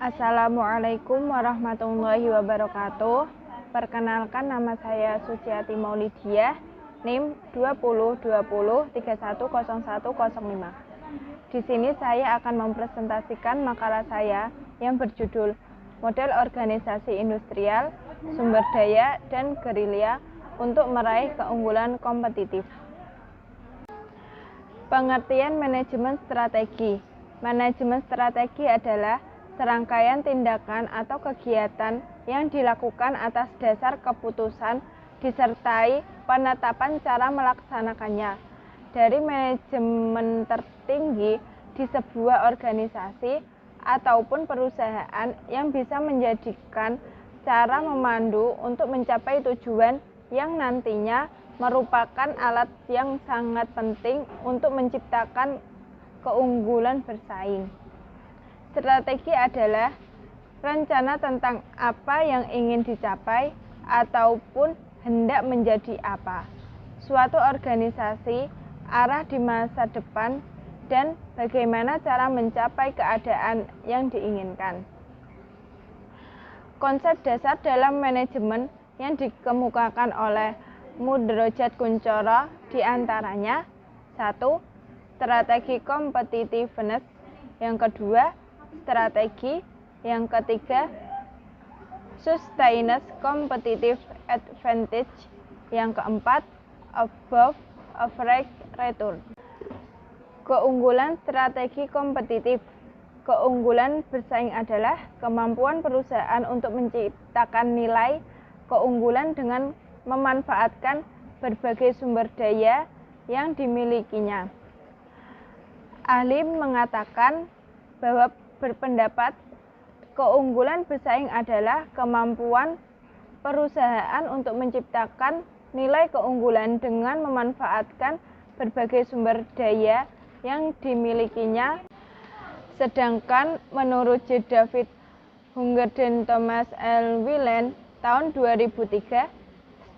Assalamualaikum warahmatullahi wabarakatuh. Perkenalkan, nama saya Suciati Maulidiah, NIM 2020310105. Di sini saya akan mempresentasikan makalah saya yang berjudul Model Organisasi Industrial, Sumber Daya, dan Gerilya untuk Meraih Keunggulan Kompetitif. Pengertian manajemen strategi. Manajemen strategi adalah serangkaian tindakan atau kegiatan yang dilakukan atas dasar keputusan disertai penetapan cara melaksanakannya dari manajemen tertinggi di sebuah organisasi ataupun perusahaan yang bisa menjadikan cara memandu untuk mencapai tujuan yang nantinya merupakan alat yang sangat penting untuk menciptakan keunggulan bersaing. Strategi adalah rencana tentang apa yang ingin dicapai ataupun hendak menjadi apa suatu organisasi, arah di masa depan, dan bagaimana cara mencapai keadaan yang diinginkan. Konsep dasar dalam manajemen yang dikemukakan oleh Mudrojat Kuncoro diantaranya: 1. Strategi competitiveness, yang kedua strategi, yang ketiga sustained competitive advantage, yang keempat above average return. Keunggulan strategi kompetitif. Keunggulan bersaing adalah kemampuan perusahaan untuk menciptakan nilai keunggulan dengan memanfaatkan berbagai sumber daya yang dimilikinya. Ahli mengatakan bahwa berpendapat keunggulan bersaing adalah kemampuan perusahaan untuk menciptakan nilai keunggulan dengan memanfaatkan berbagai sumber daya yang dimilikinya. Sedangkan menurut J. David Hunger dan Thomas L. Wieland tahun 2003,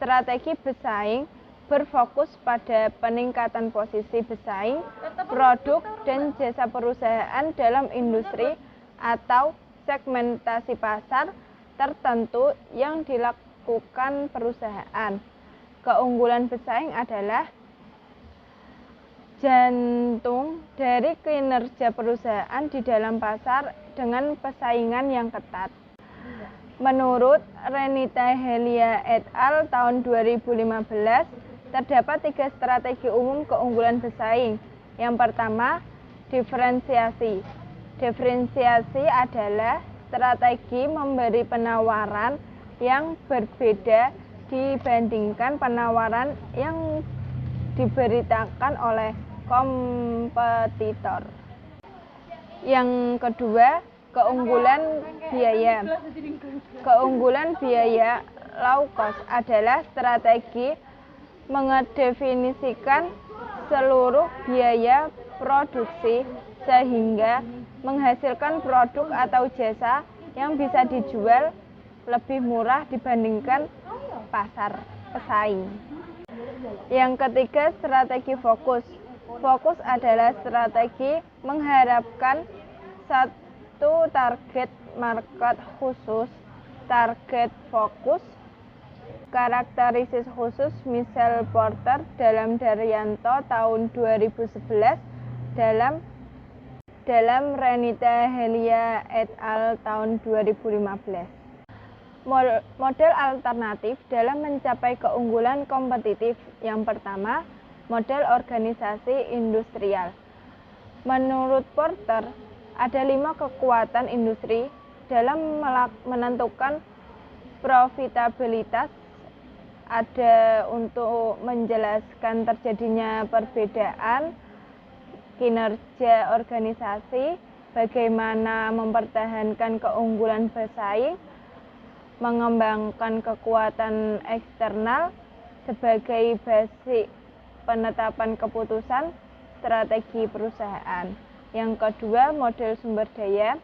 strategi bersaing berfokus pada peningkatan posisi bersaing, produk dan jasa perusahaan dalam industri atau segmentasi pasar tertentu yang dilakukan perusahaan. Keunggulan bersaing adalah jantung dari kinerja perusahaan di dalam pasar dengan persaingan yang ketat. Menurut Renita Helia et al. Tahun 2015, terdapat 3 strategi umum keunggulan bersaing. Yang pertama, diferensiasi. Diferensiasi adalah strategi memberi penawaran yang berbeda dibandingkan penawaran yang diberitakan oleh kompetitor. Yang kedua, keunggulan biaya. Keunggulan biaya low cost adalah strategi mengedefinisikan seluruh biaya produksi sehingga menghasilkan produk atau jasa yang bisa dijual lebih murah dibandingkan pasar pesaing. Yang ketiga, strategi fokus. Fokus adalah strategi mengharapkan satu target market khusus. Target fokus karakteristik khusus Michel Porter dalam Daryanto tahun 2011 dalam Renita Helia et al. Tahun 2015. Model alternatif dalam mencapai keunggulan kompetitif. Yang pertama, model organisasi industrial. Menurut Porter, ada 5 kekuatan industri dalam menentukan profitabilitas. Ada untuk menjelaskan terjadinya perbedaan kinerja organisasi, bagaimana mempertahankan keunggulan bersaing, mengembangkan kekuatan eksternal sebagai basis penetapan keputusan strategi perusahaan. Yang kedua, model sumber daya.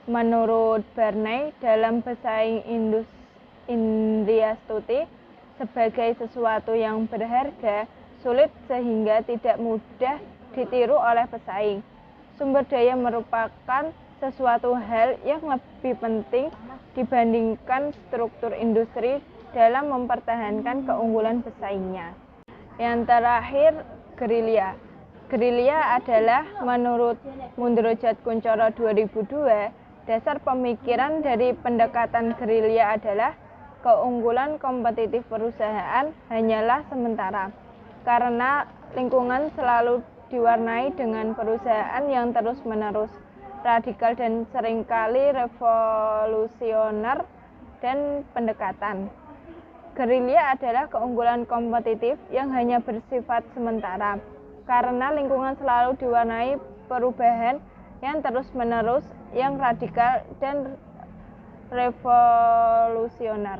Menurut Barney, dalam bersaing Indria Stuti, sebagai sesuatu yang berharga, sulit sehingga tidak mudah ditiru oleh pesaing. Sumber daya merupakan sesuatu hal yang lebih penting dibandingkan struktur industri dalam mempertahankan keunggulan pesaingnya. Yang terakhir, gerilya. Gerilya adalah menurut Mundrojat Kuncoro 2002, dasar pemikiran dari pendekatan gerilya adalah keunggulan kompetitif perusahaan hanyalah sementara, karena lingkungan selalu diwarnai dengan perusahaan yang terus-menerus radikal dan seringkali revolusioner dan pendekatan. Gerilya adalah keunggulan kompetitif yang hanya bersifat sementara, karena lingkungan selalu diwarnai perubahan yang terus-menerus, yang radikal dan revolusioner,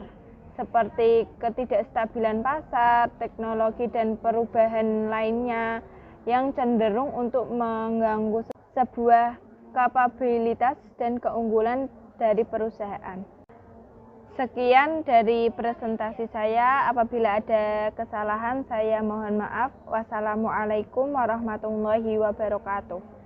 seperti ketidakstabilan pasar, teknologi, dan perubahan lainnya yang cenderung untuk mengganggu sebuah kapabilitas dan keunggulan dari perusahaan. Sekian dari presentasi saya. Apabila ada kesalahan, saya mohon maaf. Wassalamualaikum warahmatullahi wabarakatuh.